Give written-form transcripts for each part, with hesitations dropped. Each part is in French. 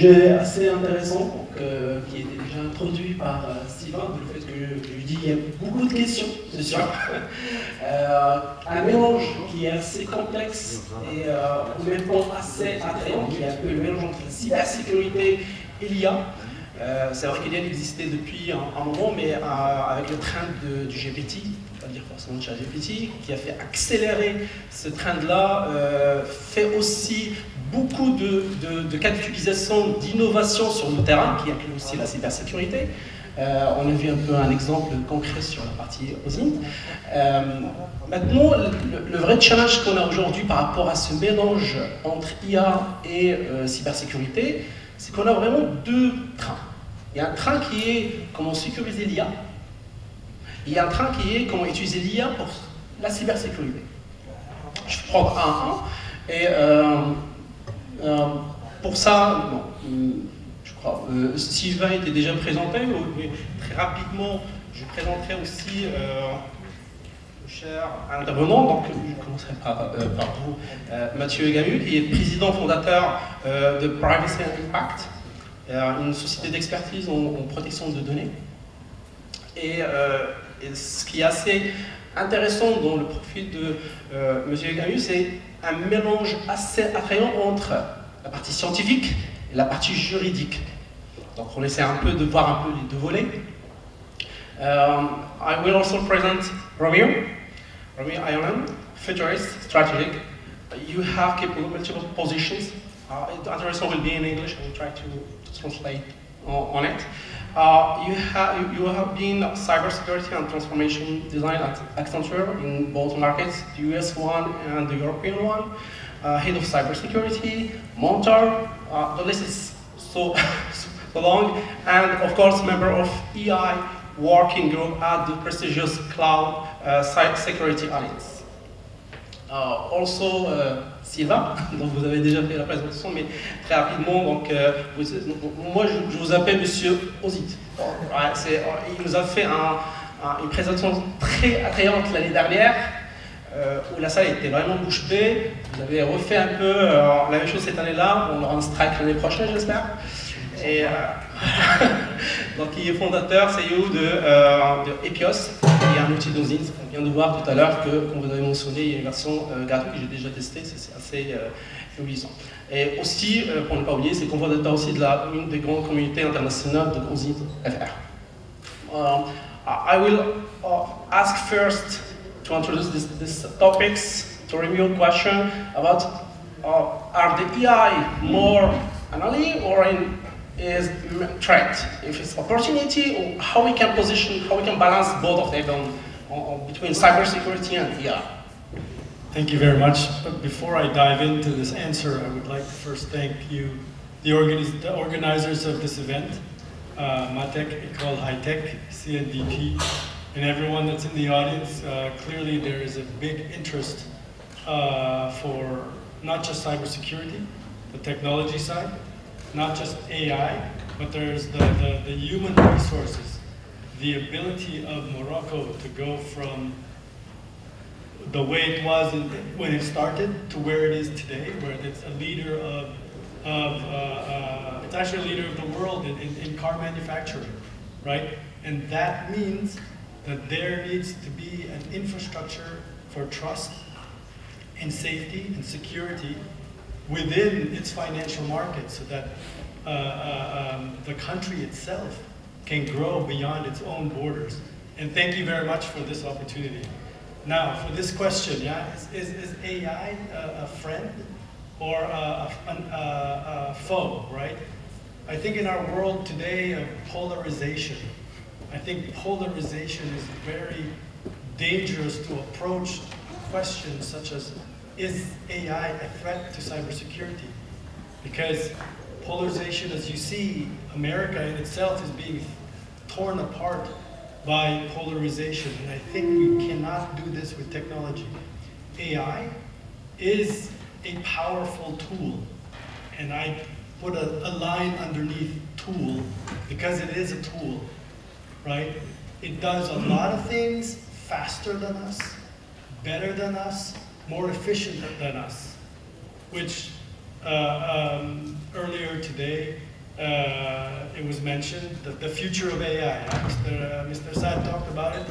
sujet assez intéressant, donc, qui était déjà introduit par Sylvain, le fait que je lui dis qu'il y a beaucoup de questions, c'est sûr. Un mélange qui est assez complexe et en même temps assez attrayant, qui est un peu le mélange entre la cybersécurité et l'IA. C'est vrai qu'IA existait depuis un moment, mais avec le trend du GPT, pas dire forcément de ChatGPT, qui a fait accélérer ce trend-là, fait aussi beaucoup de cas d'utilisation, d'innovation sur le terrain, qui inclut aussi la cybersécurité. On a vu un peu un exemple concret sur la partie OSINT. Maintenant, le vrai challenge qu'on a aujourd'hui par rapport à ce mélange entre IA et cybersécurité, c'est qu'on a vraiment deux trains. Il y a un train qui est comment sécuriser l'IA, et il y a un train qui est comment utiliser l'IA pour la cybersécurité. Je vais prendre un et pour ça, non, je crois, Sylvain était déjà présenté, mais très rapidement, je présenterai aussi le cher intervenant, donc je commencerai par vous, Mathieu Gamu, qui est président fondateur de Privacy and Impact, une société d'expertise en protection de données. Et ce qui est assez intéressant dans le profil de M. Gamu, c'est un mélange assez attrayant entre la partie scientifique et la partie juridique. Donc on essaie un peu de voir un peu les deux volets. I will also present Romeo Ireland, futurist, strategic. You have capable multiple positions. The introduction will be in English. I will try to translate on it. You have been cybersecurity and transformation design at Accenture in both markets, the US one and the European one. Head of cybersecurity, Montar. The list is so long, and of course, member of EI working group at the prestigious Cloud Security Alliance. Also, Sylvain, donc vous avez déjà fait la présentation, mais très rapidement, donc, moi je vous appelle Monsieur Ozit. Il nous a fait une présentation très attrayante l'année dernière, où la salle était vraiment bouche bée. Vous avez refait un peu la même chose cette année-là, on aura un strike l'année prochaine, j'espère. Et donc il est fondateur, CEO de Epios, qui est un outil d'OSINT. On vient de voir tout à l'heure que, comme vous avez mentionné, il y a une version gratuite que j'ai déjà testée, c'est assez éblouissant. Et aussi, pour ne pas oublier, c'est cofondateur aussi de l'une des grandes communautés internationales de OSINT FR. I will ask first to introduce these topics, to review a question about are the AI more an ally or is threat? If it's opportunity, or how we can position, how we can balance both of them between cybersecurity and AI. Thank you very much. But before I dive into this answer, I would like to first thank you, the organizers of this event, Matek, Ecole High Tech, CNDP, and everyone that's in the audience. Clearly there is a big interest for not just cybersecurity, the technology side, not just AI, but there's the human resources, the ability of Morocco to go from the way it was when it started to where it is today, where it's a leader it's actually a leader of the world in car manufacturing, right? And that means that there needs to be an infrastructure for trust and safety and security within its financial market so that the country itself can grow beyond its own borders. And thank you very much for this opportunity. Now, for this question, yeah, is AI a friend or a foe, right? I think in our world today of polarization, I think polarization is very dangerous to approach questions such as, is AI a threat to cybersecurity? Because polarization, as you see, America in itself is being torn apart by polarization, and I think we cannot do this with technology. AI is a powerful tool, and I put a line underneath tool because it is a tool, right? It does a lot of things faster than us, better than us, more efficient than us, which earlier today, it was mentioned, the future of AI. Mr. Saad talked about it.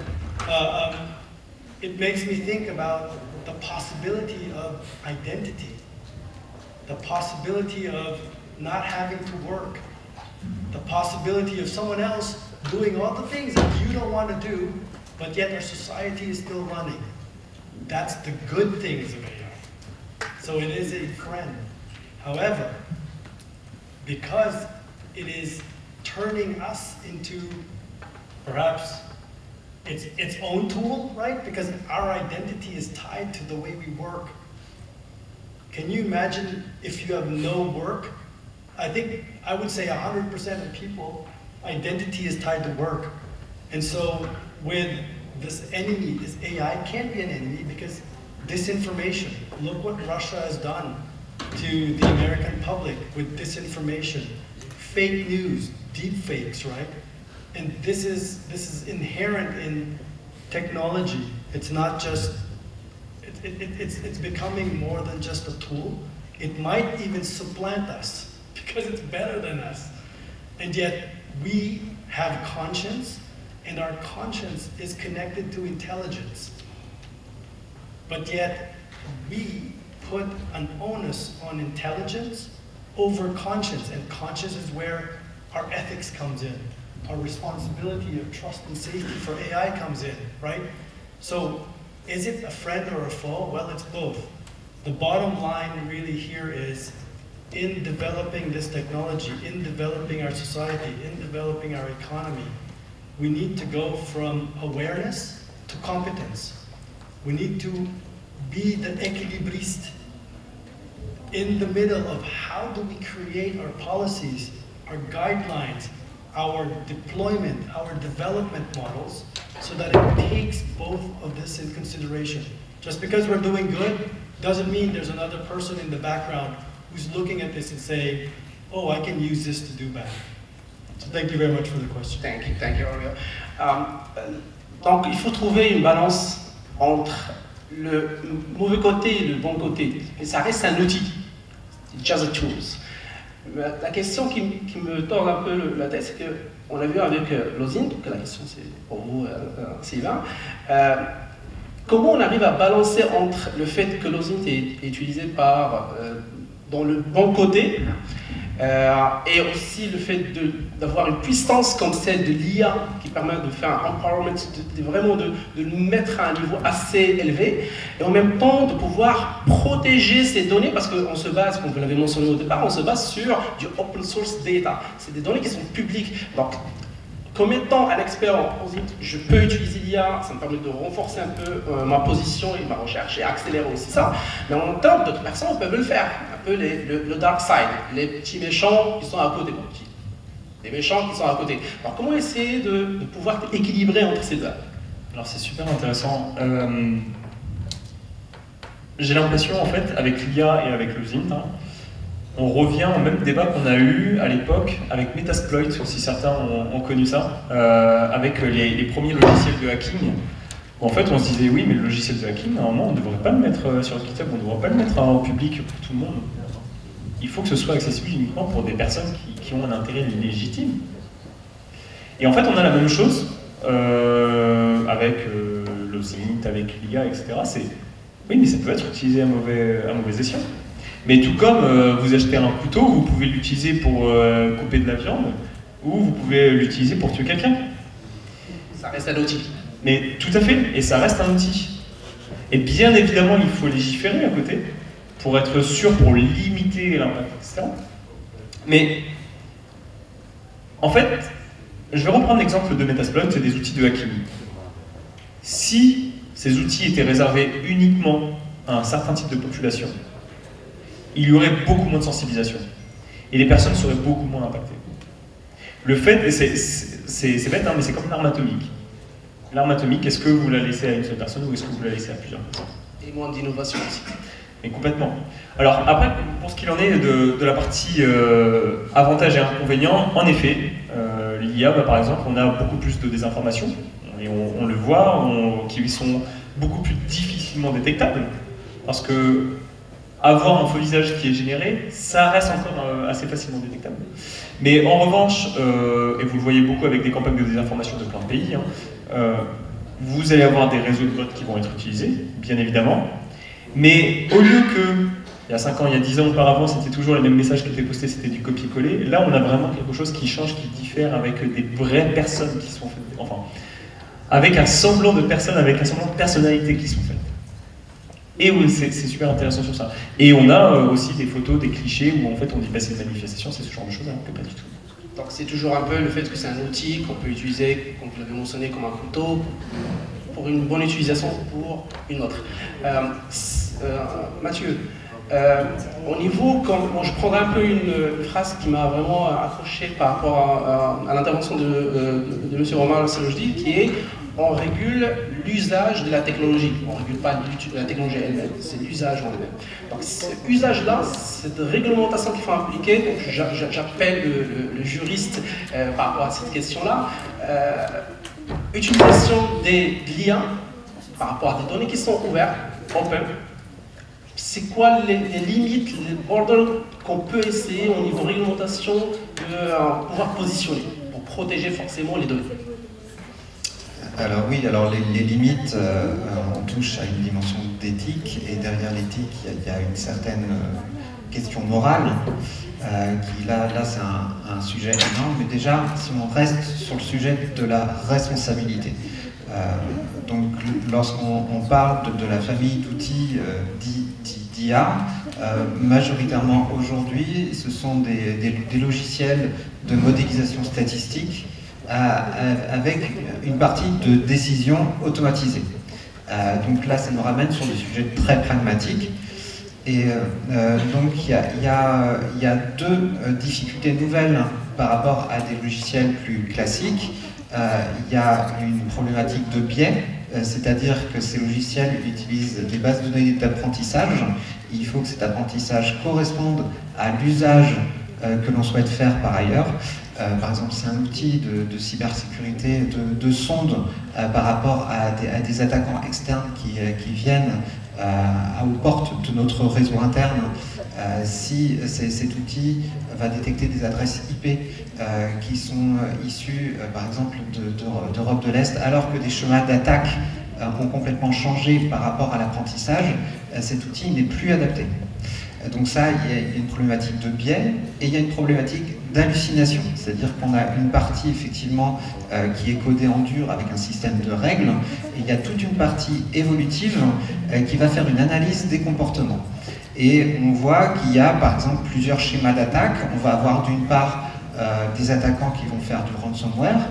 It makes me think about the possibility of identity, the possibility of not having to work, the possibility of someone else doing all the things that you don't want to do, but yet our society is still running. That's the good things of AI. So it is a friend. However, because it is turning us into perhaps its own tool, right? Because our identity is tied to the way we work. Can you imagine if you have no work? I think I would say 100% of people, identity is tied to work. And so with this enemy, this AI can't be an enemy because disinformation. Look what Russia has done to the American public with disinformation, fake news, deep fakes, right? And this is inherent in technology. It's not just, it's becoming more than just a tool. It might even supplant us because it's better than us. And yet we have conscience, and our conscience is connected to intelligence. But yet we put an onus on intelligence over conscience, and conscience is where our ethics comes in. Our responsibility of trust and safety for AI comes in, right? So is it a friend or a foe? Well, it's both. The bottom line really here is, in developing this technology, in developing our society, in developing our economy, we need to go from awareness to competence. We need to be the équilibriste in the middle of how do we create our policies, our guidelines, our deployment, our development models, so that it takes both of this in consideration. Just because we're doing good doesn't mean there's another person in the background who's looking at this and saying, oh, I can use this to do bad. So thank you very much for the question. Thank you, Aurélien. Donc il faut trouver une balance entre le mauvais côté et le bon côté. Et ça reste un outil. It's just a tools. La question qui me tord un peu la tête, c'est qu'on a vu avec l'OSINT, donc la question c'est pour vous, Sylvain, comment on arrive à balancer entre le fait que l'OSINT est utilisé dans le bon côté, et aussi le fait d'avoir une puissance comme celle de l'IA qui permet de faire un empowerment, vraiment de le mettre à un niveau assez élevé, et en même temps de pouvoir protéger ces données, parce qu'on se base, comme vous l'avez mentionné au départ, on se base sur du open source data. C'est des données qui sont publiques. Donc, comme étant un expert en OSINT, je peux utiliser l'IA, ça me permet de renforcer un peu ma position et ma recherche et accélérer aussi ça. Mais en même temps, d'autres personnes peuvent le faire. Un peu le dark side, les petits méchants qui sont à côté. Les méchants qui sont à côté. Alors comment essayer de pouvoir équilibrer entre ces deux? Alors c'est super intéressant. J'ai l'impression en fait, avec l'IA et avec l'OSINT, on revient au même débat qu'on a eu à l'époque avec Metasploit, si certains ont connu ça, avec les premiers logiciels de hacking. En fait, on se disait, oui, mais le logiciel de hacking, normalement, on ne devrait pas le mettre sur GitHub, on ne devrait pas le mettre en public pour tout le monde. Il faut que ce soit accessible uniquement pour des personnes qui ont un intérêt légitime. Et en fait, on a la même chose avec l'OSINT, avec l'IA, etc. Oui, mais ça peut être utilisé à mauvais escient. Mais tout comme vous achetez un couteau, vous pouvez l'utiliser pour couper de la viande, ou vous pouvez l'utiliser pour tuer quelqu'un. Ça reste un outil. Mais tout à fait, et ça reste un outil. Et bien évidemment, il faut légiférer à côté, pour être sûr, pour limiter l'impact, etc. Mais, en fait, je vais reprendre l'exemple de Metasploit, c'est des outils de hacking. Si ces outils étaient réservés uniquement à un certain type de population, il y aurait beaucoup moins de sensibilisation. Et les personnes seraient beaucoup moins impactées. Le fait, c'est bête, hein, mais c'est comme une arme atomique. L'arme atomique, est-ce que vous la laissez à une seule personne ou est-ce que vous la laissez à plusieurs personnes? Et moins d'innovation aussi. Et complètement. Alors après, pour ce qu'il en est de la partie avantages et inconvénients, en effet, l'IA, par exemple, on a beaucoup plus de désinformation, et on le voit, qui sont beaucoup plus difficilement détectables, parce que avoir un faux visage qui est généré, ça reste encore assez facilement détectable. Mais en revanche, et vous le voyez beaucoup avec des campagnes de désinformation de plein de pays, vous allez avoir des réseaux de bots qui vont être utilisés, bien évidemment, mais au lieu que, il y a 5 ans, il y a 10 ans auparavant, c'était toujours les mêmes messages qui étaient postés, c'était du copier-coller, là on a vraiment quelque chose qui change, qui diffère avec des vraies personnes qui sont faites, enfin, avec un semblant de personnes, avec un semblant de personnalité qui sont faites. Et oui, c'est super intéressant sur ça. Et on a aussi des photos, des clichés où en fait on dit passer de manifestation, c'est ce genre de choses, alors que pas du tout. Donc c'est toujours un peu le fait que c'est un outil qu'on peut utiliser, comme vous l'avez mentionné, comme un couteau, pour une bonne utilisation pour une autre. Mathieu, au niveau, je prendrai un peu une phrase qui m'a vraiment accroché par rapport à l'intervention de M. Romain Salojdi, qui est on régule l'usage de la technologie. On ne régule pas la technologie elle-même, c'est l'usage en elle-même. Donc cet usage-là, cette réglementation qu'il faut appliquer, donc j'appelle le juriste par rapport à cette question-là, utilisation de l'IA par rapport à des données qui sont ouvertes, open. C'est quoi les limites, les borders qu'on peut essayer au niveau de réglementation de pouvoir positionner pour protéger forcément les données? Alors oui, alors les limites, on touche à une dimension d'éthique, et derrière l'éthique, il y a une certaine question morale, qui là c'est un sujet énorme, mais déjà, si on reste sur le sujet de la responsabilité, donc lorsqu'on parle de la famille d'outils d'IA, majoritairement aujourd'hui, ce sont des logiciels de modélisation statistique avec une partie de décision automatisée. Donc là, ça nous ramène sur des sujets très pragmatiques. Et donc il y a deux difficultés nouvelles par rapport à des logiciels plus classiques. Il y a une problématique de biais, c'est-à-dire que ces logiciels utilisent des bases de données d'apprentissage. Il faut que cet apprentissage corresponde à l'usage que l'on souhaite faire par ailleurs. Par exemple, c'est un outil de cybersécurité, de sonde par rapport à des attaquants externes qui viennent aux portes de notre réseau interne. Si cet outil va détecter des adresses IP qui sont issues, par exemple, d'Europe de l'Est, alors que des chemins d'attaque ont complètement changé par rapport à l'apprentissage, cet outil n'est plus adapté. Donc ça, il y a une problématique de biais et il y a une problématique d'hallucination, c'est-à-dire qu'on a une partie effectivement qui est codée en dur avec un système de règles, et il y a toute une partie évolutive qui va faire une analyse des comportements. Et on voit qu'il y a par exemple plusieurs schémas d'attaque. On va avoir d'une part des attaquants qui vont faire du ransomware,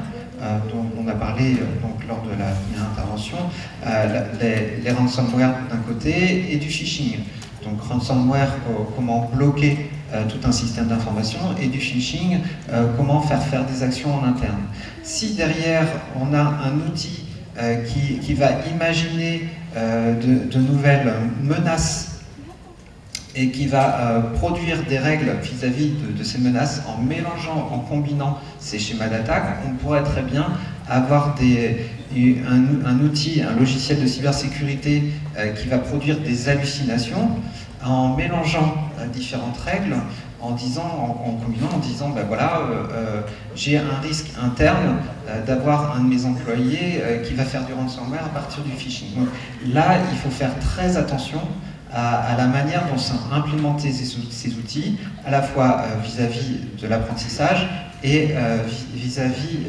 dont on a parlé donc, lors de la première intervention, les ransomware d'un côté et du phishing. Donc ransomware, comment bloquer tout un système d'information, et du phishing, comment faire des actions en interne. Si derrière on a un outil qui va imaginer de nouvelles menaces et qui va produire des règles vis-à-vis de ces menaces en mélangeant, en combinant ces schémas d'attaque, on pourrait très bien avoir un outil, un logiciel de cybersécurité qui va produire des hallucinations en mélangeant différentes règles, en combinant, en disant ben voilà, j'ai un risque interne d'avoir un de mes employés qui va faire du ransomware à partir du phishing. Donc là, il faut faire très attention à la manière dont sont implémentés ces outils, à la fois vis-à-vis de l'apprentissage et vis-à-vis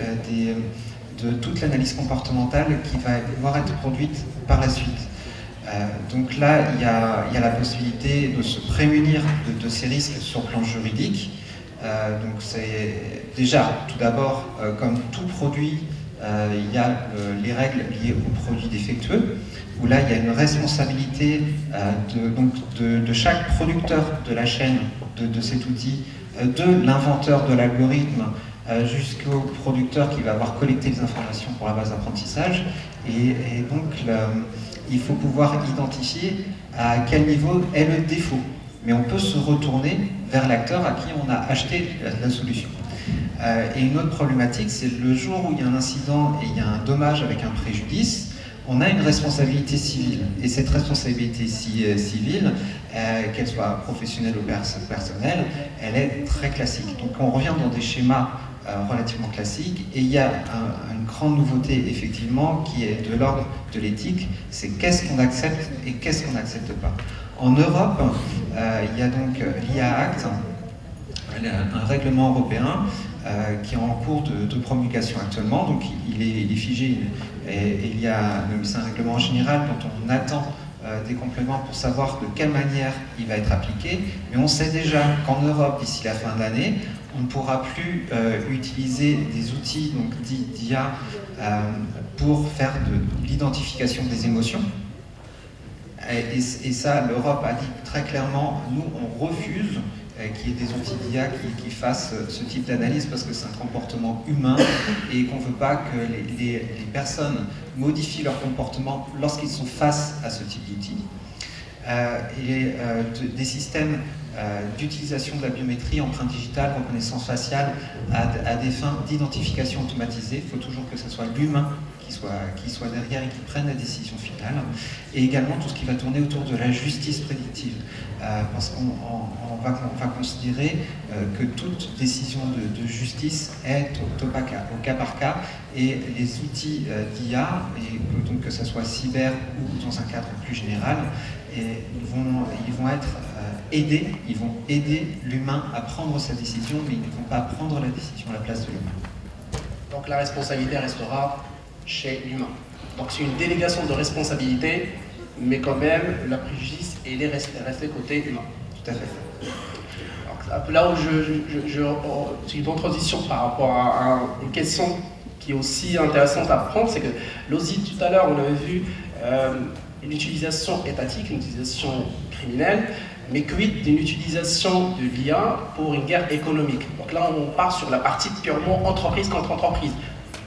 de toute l'analyse comportementale qui va pouvoir être produite par la suite. Donc là, il y a la possibilité de se prémunir de ces risques sur le plan juridique. Donc c'est déjà, tout d'abord, comme tout produit, il y a les règles liées aux produits défectueux, où là, il y a une responsabilité de chaque producteur de la chaîne de cet outil, de l'inventeur de l'algorithme, jusqu'au producteur qui va avoir collecté les informations pour la base d'apprentissage. Et donc, il faut pouvoir identifier à quel niveau est le défaut. Mais on peut se retourner vers l'acteur à qui on a acheté la solution. Et une autre problématique, c'est le jour où il y a un incident et il y a un dommage avec un préjudice, on a une responsabilité civile. Et cette responsabilité civile, qu'elle soit professionnelle ou personnelle, elle est très classique. Donc on revient dans des schémas relativement classiques, et il y a une grande nouveauté effectivement qui est de l'ordre de l'éthique, c'est qu'est-ce qu'on accepte et qu'est-ce qu'on n'accepte pas. En Europe, il y a donc l'IA Act, un règlement européen qui est en cours de promulgation actuellement, donc il est figé, et c'est un règlement général dont on attend des compléments pour savoir de quelle manière il va être appliqué, mais on sait déjà qu'en Europe, d'ici la fin de l'année, on ne pourra plus utiliser des outils d'IA pour faire de l'identification des émotions. Et ça, l'Europe a dit très clairement, nous, on refuse qu'il y ait des outils d'IA qui fassent ce type d'analyse parce que c'est un comportement humain et qu'on ne veut pas que les personnes modifient leur comportement lorsqu'ils sont face à ce type d'outils. Des systèmes d'utilisation de la biométrie, empreinte digitale, reconnaissance faciale à des fins d'identification automatisée. Il faut toujours que ce soit l'humain qui soit derrière et qui prenne la décision finale. Et également tout ce qui va tourner autour de la justice prédictive. Parce qu'on va considérer que toute décision de justice est au cas par cas, et les outils d'IA, et donc que ce soit cyber ou dans un cadre plus général, ils vont être aidés, ils vont aider l'humain à prendre sa décision, mais ils ne vont pas prendre la décision à la place de l'humain. Donc la responsabilité restera chez l'humain. Donc c'est une délégation de responsabilité, mais quand même, la préjudice est restée côté humain. Tout à fait. Donc, là où c'est une bonne transition par rapport à une question qui est aussi intéressante à prendre, c'est que l'OSI, tout à l'heure, on avait vu une utilisation étatique, une utilisation criminelle, mais quid d'une utilisation de l'IA pour une guerre économique. Donc là, on part sur la partie purement entreprise contre entreprise.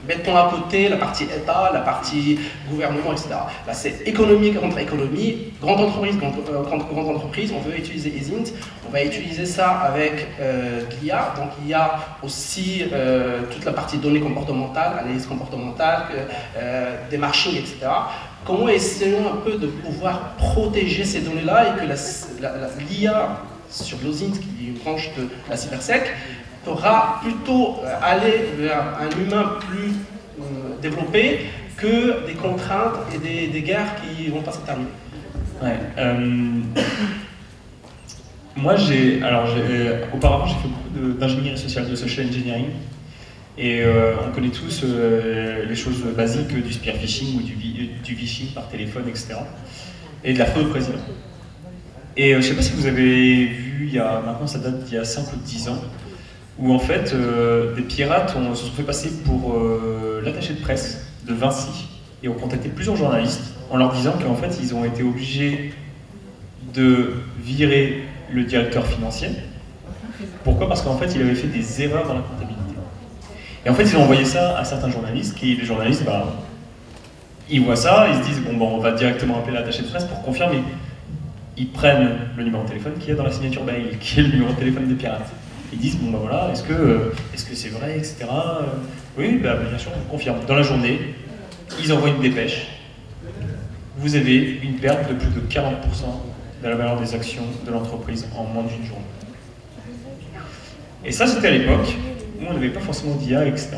Mettons à côté la partie État, la partie gouvernement, etc. Là, c'est économie contre économie, grande entreprise contre grande entreprise. On veut utiliser ESINT, on va utiliser ça avec l'IA. Donc, il y a aussi toute la partie données comportementales, analyse comportementale, démarching, etc. Comment essayons un peu de pouvoir protéger ces données-là et que l'IA sur l'OSINT, qui est une branche de la cybersec, pourra plutôt aller vers un humain plus développé que des contraintes et des guerres qui ne vont pas se terminer. Ouais, moi, auparavant, j'ai fait beaucoup d'ingénierie sociale, de social engineering. Et on connaît tous les choses basiques du spear phishing ou du phishing par téléphone, etc. Et de la fraude au président. Et je ne sais pas si vous avez vu, maintenant ça date d'il y a 5 ou 10 ans, où en fait des pirates se sont fait passer pour l'attaché de presse de Vinci et ont contacté plusieurs journalistes en leur disant qu'en fait ils ont été obligés de virer le directeur financier. Pourquoi? Parce qu'en fait il avait fait des erreurs dans la comptabilité. Et en fait ils ont envoyé ça à certains journalistes, les journalistes, ils voient ça, ils se disent bon, on va directement appeler l'attaché de presse pour confirmer. Ils prennent le numéro de téléphone qui est dans la signature mail, qui est le numéro de téléphone des pirates. Ils disent, bon voilà, est-ce que c'est vrai, etc. Oui, bien sûr, on confirme. Dans la journée, ils envoient une dépêche. Vous avez une perte de plus de 40% de la valeur des actions de l'entreprise en moins d'une journée. Et ça, c'était à l'époque où on n'avait pas forcément d'IA, etc.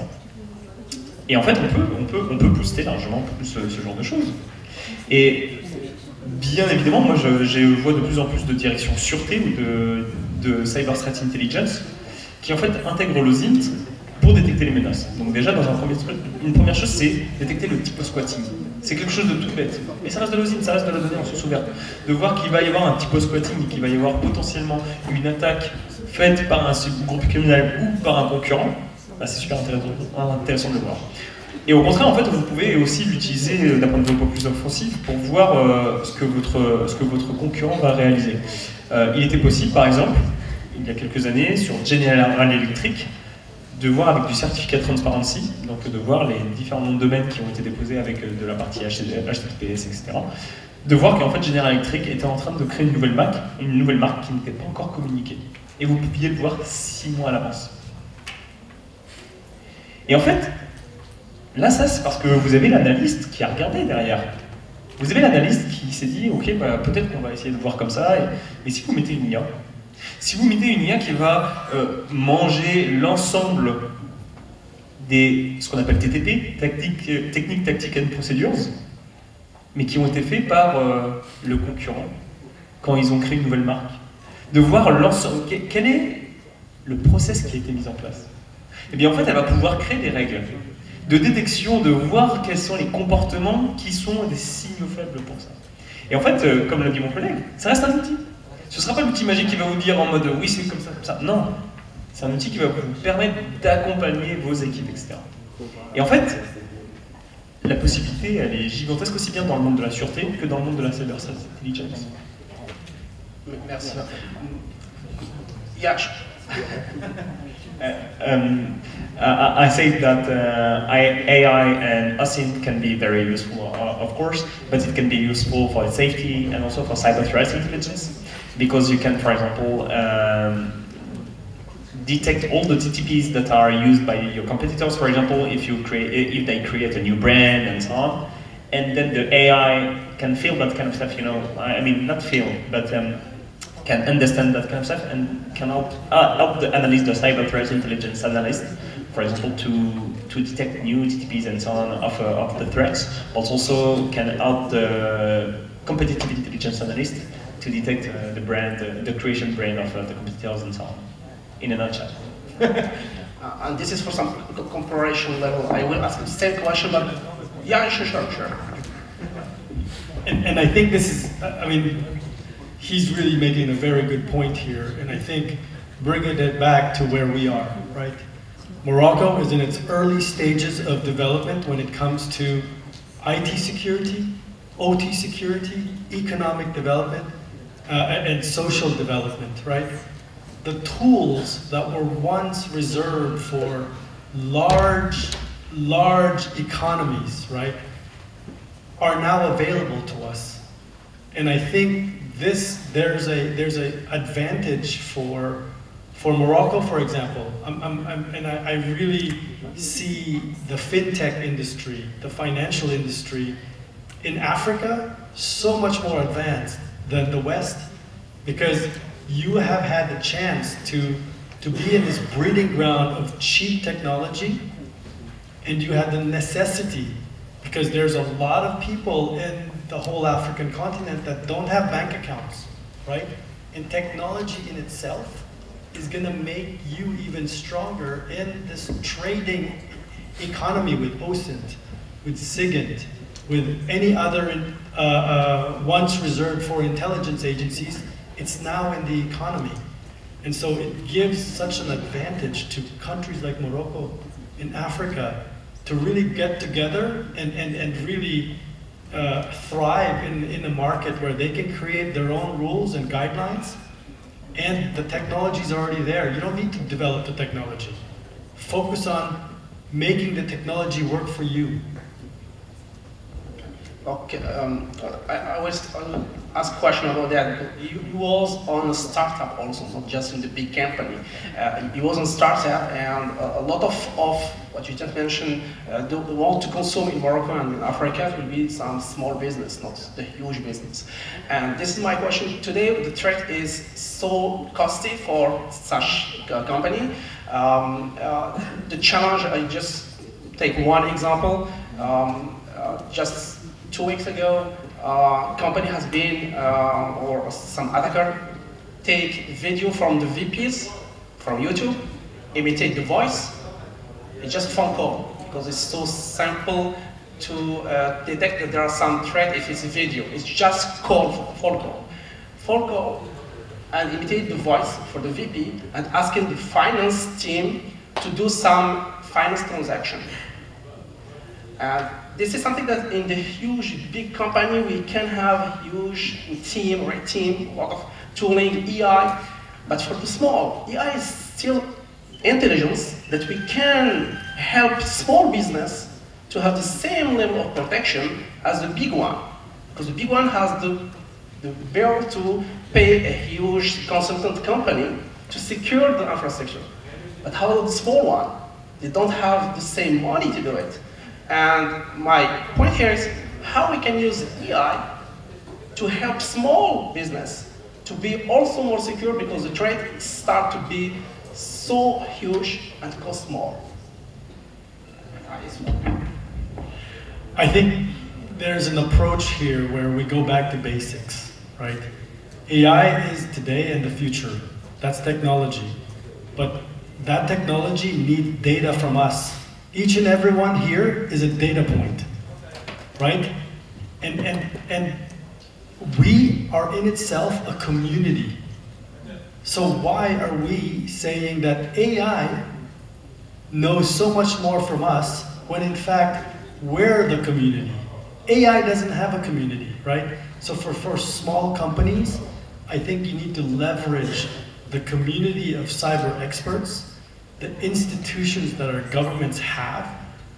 Et en fait, on peut booster largement ce genre de choses. Et bien évidemment, moi, je vois de plus en plus de directions sûreté ou de cyber threat intelligence qui en fait intègrent l'OSINT pour détecter les menaces. Donc déjà, une première chose, c'est détecter le typo squatting. C'est quelque chose de tout bête. Mais ça reste de l'OSINT, ça reste de la donnée en source ouverte. De voir qu'il va y avoir un typo squatting et qu'il va y avoir potentiellement une attaque faite par un groupe criminel ou par un concurrent, c'est super intéressant de le voir. Et au contraire, en fait, vous pouvez aussi l'utiliser d'un point de vue un peu plus offensif pour voir ce que votre concurrent va réaliser. Il était possible, par exemple, il y a quelques années, sur General Electric, de voir avec du certificat de transparency, donc de voir les différents noms de domaines qui ont été déposés avec de la partie HTTPS, etc. De voir qu'en fait General Electric était en train de créer une nouvelle marque qui n'était pas encore communiquée. Et vous pouviez le voir 6 mois à l'avance. Et en fait, Là, ça, c'est parce que vous avez l'analyste qui a regardé derrière. Vous avez l'analyste qui s'est dit, ok, bah, peut-être qu'on va essayer de voir comme ça, et si vous mettez une IA, si vous mettez une IA qui va manger l'ensemble des, ce qu'on appelle TTP, Techniques, Tactiques and Procedures, mais qui ont été faits par le concurrent quand ils ont créé une nouvelle marque, de voir l'ensemble, quel est le process qui a été mis en place. Et bien en fait, elle va pouvoir créer des règles de détection, de voir quels sont les comportements qui sont des signaux faibles pour ça. Et en fait, comme l'a dit mon collègue, ça reste un outil. Ce ne sera pas l'outil magique qui va vous dire en mode oui, c'est comme ça, comme ça. Non, c'est un outil qui va vous permettre d'accompagner vos équipes, etc. Et en fait, la possibilité, elle est gigantesque aussi bien dans le monde de la sûreté que dans le monde de la cyber intelligence. Merci. Yeah. I say that AI and OSINT can be very useful, of course, but it can be useful for safety and also for cyber threat intelligence, because you can, for example, detect all the TTPs that are used by your competitors. For example, if they create a new brand and so on, and then the AI can feel that kind of stuff. You know, I mean, not feel, but can understand that kind of stuff and can help the analyst, the cyber threat intelligence analyst, for example, to detect new TTPs and so on of the threats, but also can help the competitive intelligence analyst to detect the brand, the creation brand of the competitors and so on, in a nutshell. And this is for some comparison level. I will ask the same question, but yeah, sure. And I think this is, I mean, he's really making a very good point here, and I think bringing it back to where we are, right? Morocco is in its early stages of development when it comes to IT security, OT security, economic development, and social development, right? The tools that were once reserved for large economies, right, are now available to us. And I think there's a advantage for Morocco, for example. I really see the fintech industry, the financial industry in Africa so much more advanced than the West, because you have had the chance to be in this breeding ground of cheap technology, and you have the necessity, because there's a lot of people in the whole African continent that don't have bank accounts, right? And technology in itself is gonna make you even stronger in this trading economy with OSINT, with SIGINT, with any other once reserved for intelligence agencies. It's now in the economy. And so it gives such an advantage to countries like Morocco in Africa to really get together and really thrive in a market where they can create their own rules and guidelines, and the technology is already there. You don't need to develop the technology. Focus on making the technology work for you. Okay, I will ask a question about that. You was on a startup also, not just in the big company. You was on startup, and a lot of what you just mentioned, the want to consume in Morocco and in Africa will be some small business, not the huge business. And this is my question. Today, the threat is so costly for such a company. The challenge, I just take one example. Just 2 weeks ago, company has been, or some attacker, take video from the VPs from YouTube, imitate the voice. It's just a phone call, because it's so simple to detect that there are some threat if it's a video. It's just phone call. Phone call, and imitate the voice for the VP, and asking the finance team to do some finance transaction. This is something that in the huge, big company, we can have a huge team, a lot of tooling, AI, but for the small, AI is still intelligence that we can help small business to have the same level of protection as the big one. Because the big one has the bill to pay a huge consultant company to secure the infrastructure. But how about the small one? They don't have the same money to do it. And my point here is how we can use AI to help small business to be also more secure, because the trade start to be so huge and cost more. I think there's an approach here where we go back to basics, right? AI is today and the future. That's technology. But that technology needs data from us. Each and every one here is a data point, right? And we are in itself a community. So why are we saying that AI knows so much more from us when in fact we're the community? AI doesn't have a community, right? So for small companies, I think you need to leverage the community of cyber experts, the institutions that our governments have,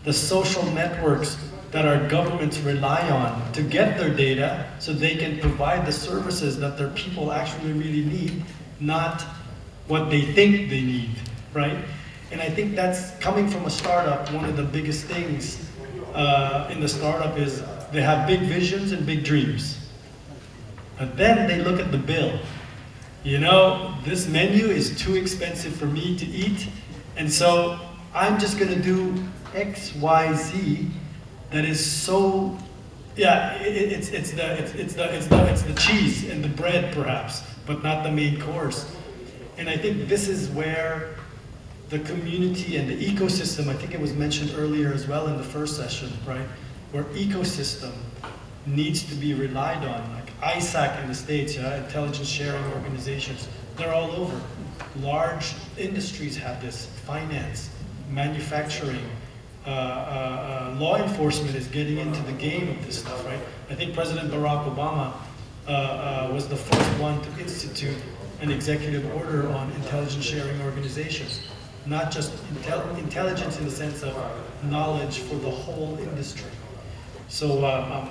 the social networks that our governments rely on to get their data so they can provide the services that their people actually really need, not what they think they need, right? And I think that's coming from a startup. One of the biggest things in the startup is they have big visions and big dreams. But then they look at the bill. You know, this menu is too expensive for me to eat, and so I'm just gonna do X, Y, Z that is so, yeah, it's the cheese and the bread perhaps, but not the main course. And I think this is where the community and the ecosystem, I think it was mentioned earlier as well in the first session, right? Where ecosystem needs to be relied on, like ISAC in the States, yeah, intelligence sharing organizations, they're all over. Large industries have this, finance, manufacturing, law enforcement is getting into the game of this stuff, right? I think President Barack Obama was the first one to institute an executive order on intelligence sharing organizations. Not just intelligence in the sense of knowledge for the whole industry. So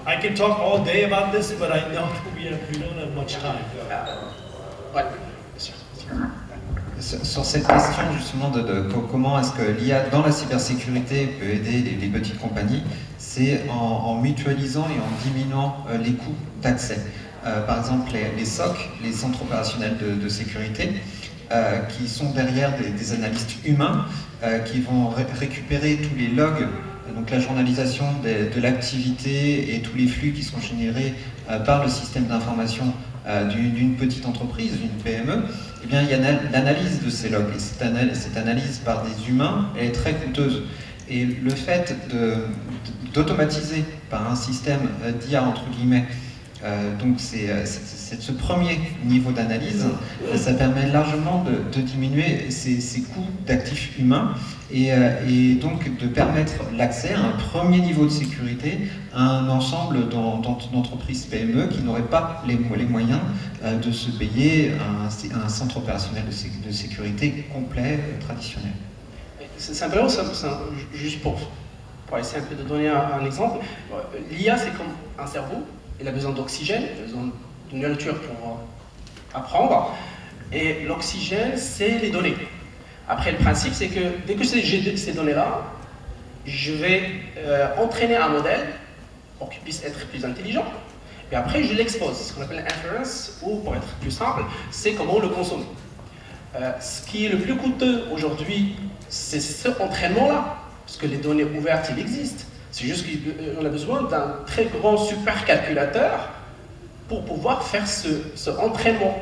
I can talk all day about this, but I know we don't have much time. Sur cette question justement de comment est-ce que l'IA dans la cybersécurité peut aider les petites compagnies, c'est en mutualisant et en diminuant les coûts d'accès. Par exemple, les SOC, les centres opérationnels de sécurité, qui sont derrière des analystes humains qui vont récupérer tous les logs, donc la journalisation de l'activité et tous les flux qui sont générés par le système d'information d'une petite entreprise, d'une PME. Eh bien, il y a l'analyse de ces logs, et cette analyse par des humains, elle est très coûteuse. Et le fait d'automatiser par un système d'IA, entre guillemets, donc c'est ce premier niveau d'analyse, ça permet largement de diminuer ces coûts d'actifs humains et donc de permettre l'accès à un premier niveau de sécurité à un ensemble d'entreprises PME qui n'auraient pas les moyens de se payer un centre opérationnel de sécurité complet, traditionnel. Simplement, juste pour essayer un peu de donner un exemple, l'IA c'est comme un cerveau. Il a besoin d'oxygène, il a besoin de nourriture pour apprendre. Et l'oxygène, c'est les données. Après, le principe, c'est que dès que j'ai ces données-là, je vais entraîner un modèle pour qu'il puisse être plus intelligent. Et après, je l'expose. Ce qu'on appelle l'inference, ou pour être plus simple, c'est comment le consommer. Ce qui est le plus coûteux aujourd'hui, c'est ce entraînement-là. Parce que les données ouvertes, il existe. C'est juste qu'on a besoin d'un très grand supercalculateur pour pouvoir faire ce entraînement.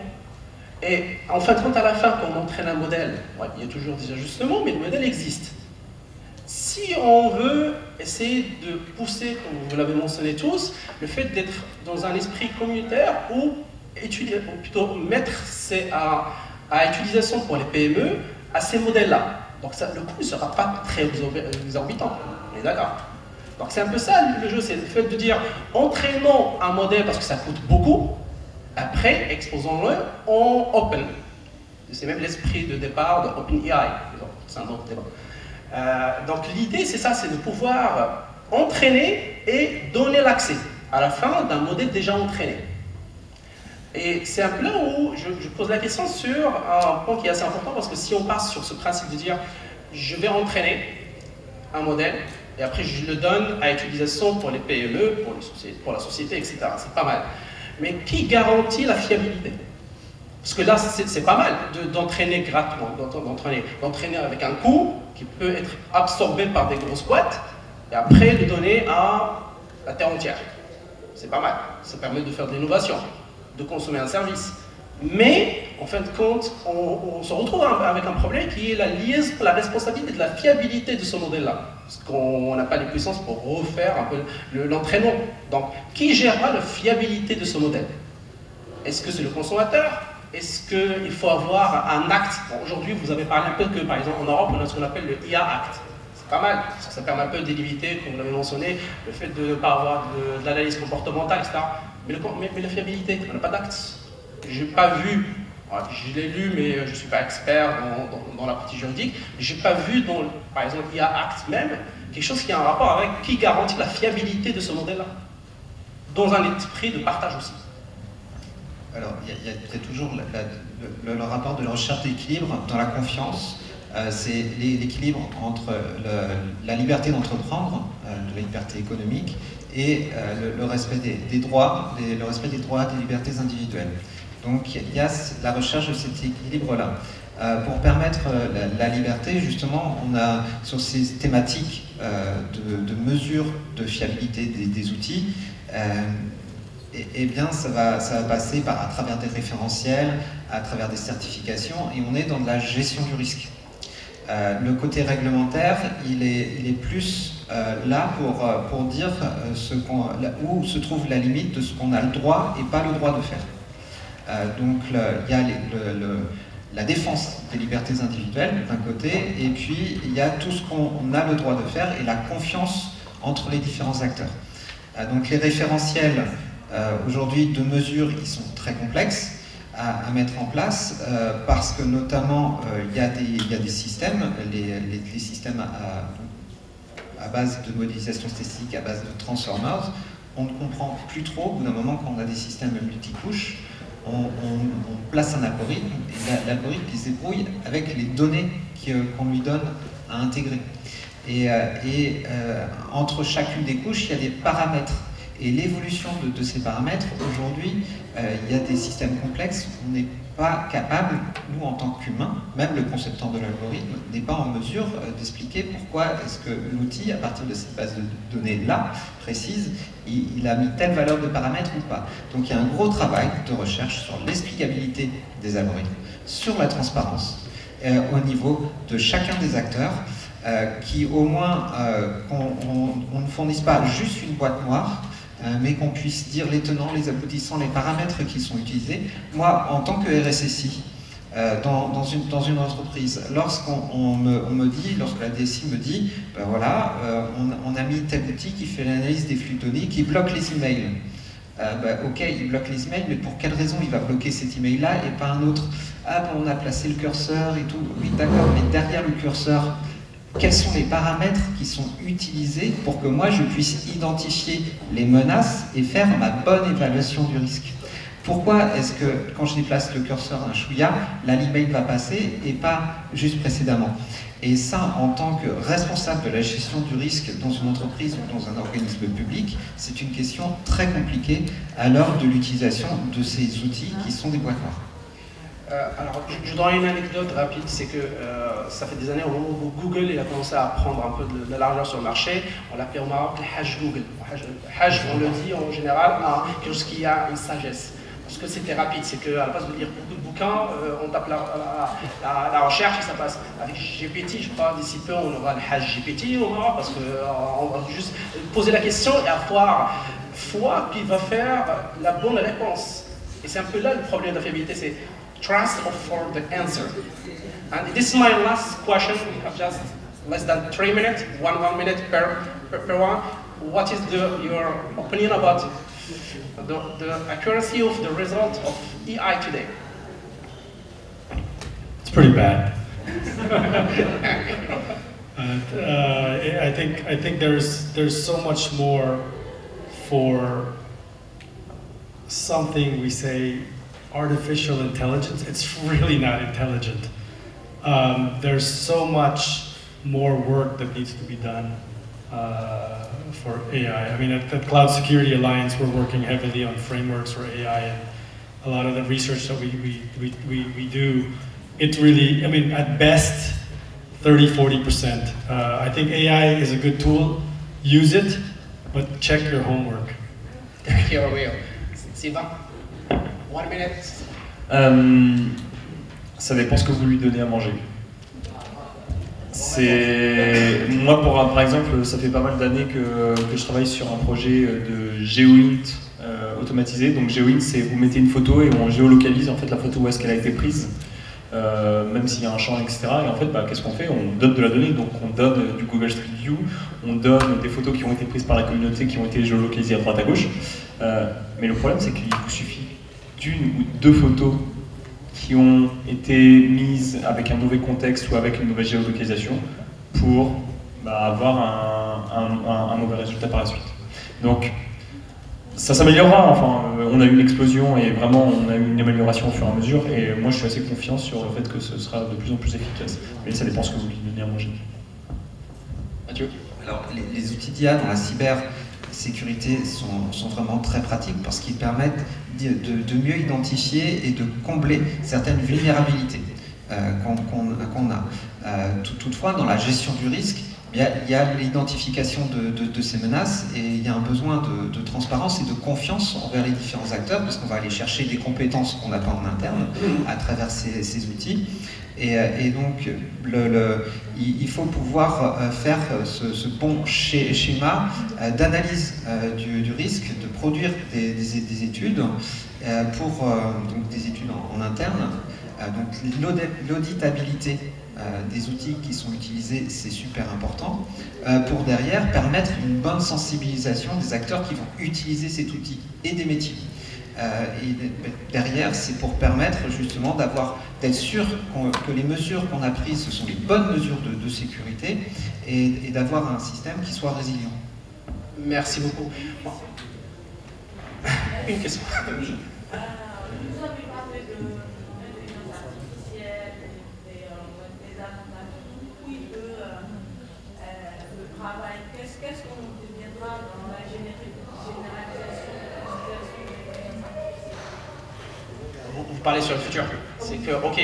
Et en fin de compte, à la fin, quand on entraîne un modèle, ouais, il y a toujours des ajustements, mais le modèle existe. Si on veut essayer de pousser, comme vous l'avez mentionné tous, le fait d'être dans un esprit communautaire ou plutôt mettre à utilisation pour les PME à ces modèles-là. Donc ça, le coût ne sera pas très exorbitant, on est d'accord. Donc c'est un peu ça le jeu, c'est le fait de dire entraînons un modèle parce que ça coûte beaucoup, après exposons-le en open. C'est même l'esprit de départ de OpenAI, c'est un autre débat. Donc l'idée c'est ça, c'est de pouvoir entraîner et donner l'accès à la fin d'un modèle déjà entraîné. Et c'est un peu là où je pose la question sur un point qui est assez important, parce que si on passe sur ce principe de dire je vais entraîner un modèle, et après je le donne à utilisation pour les PME, pour la société, etc. C'est pas mal. Mais qui garantit la fiabilité? Parce que là, c'est pas mal d'entraîner gratuitement, d'entraîner avec un coût qui peut être absorbé par des grosses boîtes, et après le donner à la terre entière. C'est pas mal. Ça permet de faire de l'innovation, de consommer un service. Mais, en fin de compte, on se retrouve avec un problème qui est la responsabilité de la fiabilité de ce modèle-là. Parce qu'on n'a pas les puissances pour refaire un peu l'entraînement. Donc, qui gérera la fiabilité de ce modèle? Est-ce que c'est le consommateur? Est-ce qu'il faut avoir un acte? Bon, aujourd'hui, vous avez parlé un peu que, par exemple, en Europe, on a ce qu'on appelle le IA Act. C'est pas mal, ça permet un peu d'éviter, comme vous l'avez mentionné, le fait de ne pas avoir de l'analyse comportementale, etc. Mais la fiabilité, on n'a pas d'acte. Je n'ai pas vu, je l'ai lu, mais je ne suis pas expert dans la partie juridique, je n'ai pas vu dans, par exemple, IA Act même, quelque chose qui a un rapport avec qui garantit la fiabilité de ce modèle-là, dans un esprit de partage aussi. Alors, il y a toujours le rapport de la recherche d'équilibre dans la confiance. C'est l'équilibre entre la liberté d'entreprendre, de la liberté économique, et le respect des droits, le respect des droits et des libertés individuelles. Donc il y a la recherche de cet équilibre-là. Pour permettre la liberté, justement, on a sur ces thématiques de mesure de fiabilité des outils, eh bien ça va passer à travers des référentiels, à travers des certifications, et on est dans de la gestion du risque. Le côté réglementaire, il est plus là pour dire où se trouve la limite de ce qu'on a le droit et pas le droit de faire. Donc il y a la défense des libertés individuelles d'un côté, et puis il y a tout ce qu'on a le droit de faire et la confiance entre les différents acteurs. Donc les référentiels aujourd'hui de mesure, ils sont très complexes à mettre en place parce que notamment il y a des systèmes, les systèmes à base de modélisation statistique, à base de transformers, on ne comprend plus trop au bout d'un moment quand on a des systèmes multicouches. On place un algorithme et l'algorithme il se débrouille avec les données qu'on lui donne à intégrer. Et entre chacune des couches, il y a des paramètres. Et l'évolution de ces paramètres, aujourd'hui, il y a des systèmes complexes, on n'est pas capable, nous en tant qu'humains, même le concepteur de l'algorithme n'est pas en mesure d'expliquer pourquoi est-ce que l'outil, à partir de cette base de données-là, précise, il a mis telle valeur de paramètre ou pas. Donc il y a un gros travail de recherche sur l'explicabilité des algorithmes, sur la transparence, au niveau de chacun des acteurs, qui au moins, qu'on ne fournisse pas juste une boîte noire, mais qu'on puisse dire les tenants, les aboutissants, les paramètres qui sont utilisés. Moi, en tant que RSSI, dans une entreprise, lorsqu'on me dit, lorsque la DSI me dit, ben voilà, on a mis tel outil qui fait l'analyse des flux de données, qui bloque les emails. Ben, ok, il bloque les emails, mais pour quelle raison il va bloquer cet email-là et pas un autre? Ah ben on a placé le curseur et tout. Oui, d'accord, mais derrière le curseur, quels sont les paramètres qui sont utilisés pour que moi je puisse identifier les menaces et faire ma bonne évaluation du risque? Pourquoi est-ce que quand je déplace le curseur d'un chouïa, là l'email va passer et pas juste précédemment? Et ça, en tant que responsable de la gestion du risque dans une entreprise ou dans un organisme public, c'est une question très compliquée à l'heure de l'utilisation de ces outils qui sont des boîtes noires. Alors, je donne une anecdote rapide, c'est que ça fait des années au moment où Google il a commencé à prendre un peu de largeur sur le marché, on l'appelait au Maroc le Hajj Google. Hajj, on le dit en général, quelque chose qui a une sagesse. Parce que c'était rapide, c'est qu'à la place de lire beaucoup de bouquins, on tape la recherche et ça passe. Avec GPT, je crois, d'ici peu, on aura le Hajj GPT au Maroc, parce qu'on va juste poser la question et avoir foi qui va faire la bonne réponse. Et c'est un peu là le problème de la fiabilité, c'est trust for the answer. And this is my last question. We have just less than 3 minutes, one minute per one. What is your opinion about the accuracy of the result of EI today? It's pretty bad. I think there's so much more for something we say artificial intelligence. It's really not intelligent. There's so much more work that needs to be done for AI. I mean, at the Cloud Security Alliance, we're working heavily on frameworks for AI, and a lot of the research that we do, it really, I mean, at best, 30–40%. I think AI is a good tool. Use it, but check your homework. Thank you, Will. Sylvain, 1 minute. Ça dépend ce que vous lui donnez à manger. Moi, par exemple, ça fait pas mal d'années que je travaille sur un projet de GeoInt automatisé. Donc GeoInt, c'est vous mettez une photo et on géolocalise en fait la photo où est-ce qu'elle a été prise, même s'il y a un champ, etc. Et en fait, qu'est-ce qu'on fait? On donne de la donnée, donc on donne du Google Street View, on donne des photos qui ont été prises par la communauté, qui ont été géolocalisées à droite à gauche. Mais le problème, c'est qu'il vous suffit d'une ou deux photos qui ont été mises avec un mauvais contexte ou avec une mauvaise géolocalisation pour avoir un mauvais résultat par la suite. Donc ça s'améliorera, enfin on a eu une explosion et vraiment on a eu une amélioration au fur et à mesure, et moi je suis assez confiant sur le fait que ce sera de plus en plus efficace. Mais ça dépend ce que vous lui donnez à manger. Mathieu? Alors les outils d'IA dans la cybersécurité sont vraiment très pratiques parce qu'ils permettent de mieux identifier et de combler certaines vulnérabilités qu'on a. Toutefois, dans la gestion du risque, il y a l'identification de ces menaces, et il y a un besoin de transparence et de confiance envers les différents acteurs, parce qu'on va aller chercher des compétences qu'on n'a pas en interne à travers ces outils. Et donc, il faut pouvoir faire ce bon schéma d'analyse du risque, de produire des études donc des études en interne. Donc l'auditabilité des outils qui sont utilisés, c'est super important, pour derrière permettre une bonne sensibilisation des acteurs qui vont utiliser cet outil et des métiers. Et derrière, c'est pour permettre justement d'être sûr que les mesures qu'on a prises, ce sont les bonnes mesures de sécurité, et d'avoir un système qui soit résilient. Merci beaucoup. Bon. Une question. Vous avez parlé de l'intelligence artificielle, des avantages, oui, le travail. Qu'est-ce qu'on deviendra dans la généralisation de l'utilisation de l'intelligence artificielle? Vous parlez sur le futur. C'est que, ok,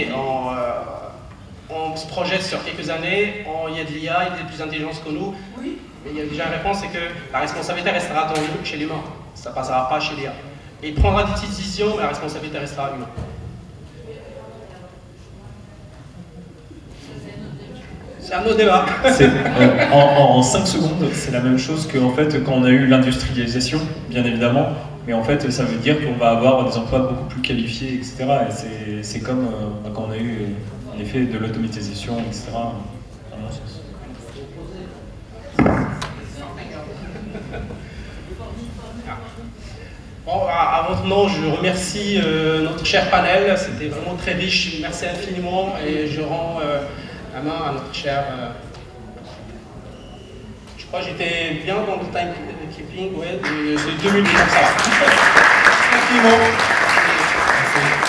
on se projette sur quelques années, il y a de l'IA, il y a des plus intelligences que nous. Oui. Mais il y a déjà une réponse, c'est que la responsabilité restera chez l'humain. Ça ne passera pas chez l'IA. Et il prendra des petites décisions, mais la responsabilité restera humaine. C'est un autre débat. En 5 secondes, c'est la même chose que en fait, quand on a eu l'industrialisation, bien évidemment, mais en fait ça veut dire qu'on va avoir des emplois beaucoup plus qualifiés, etc. Et c'est comme quand on a eu en effet de l'automatisation, etc. À mon sens. Bon, à votre nom, je remercie notre cher panel, c'était vraiment très riche, merci infiniment, et je rends la main à notre cher... je crois que j'étais bien dans le timekeeping, ouais, c'est 2 minutes, comme ça va. Merci infiniment. Merci.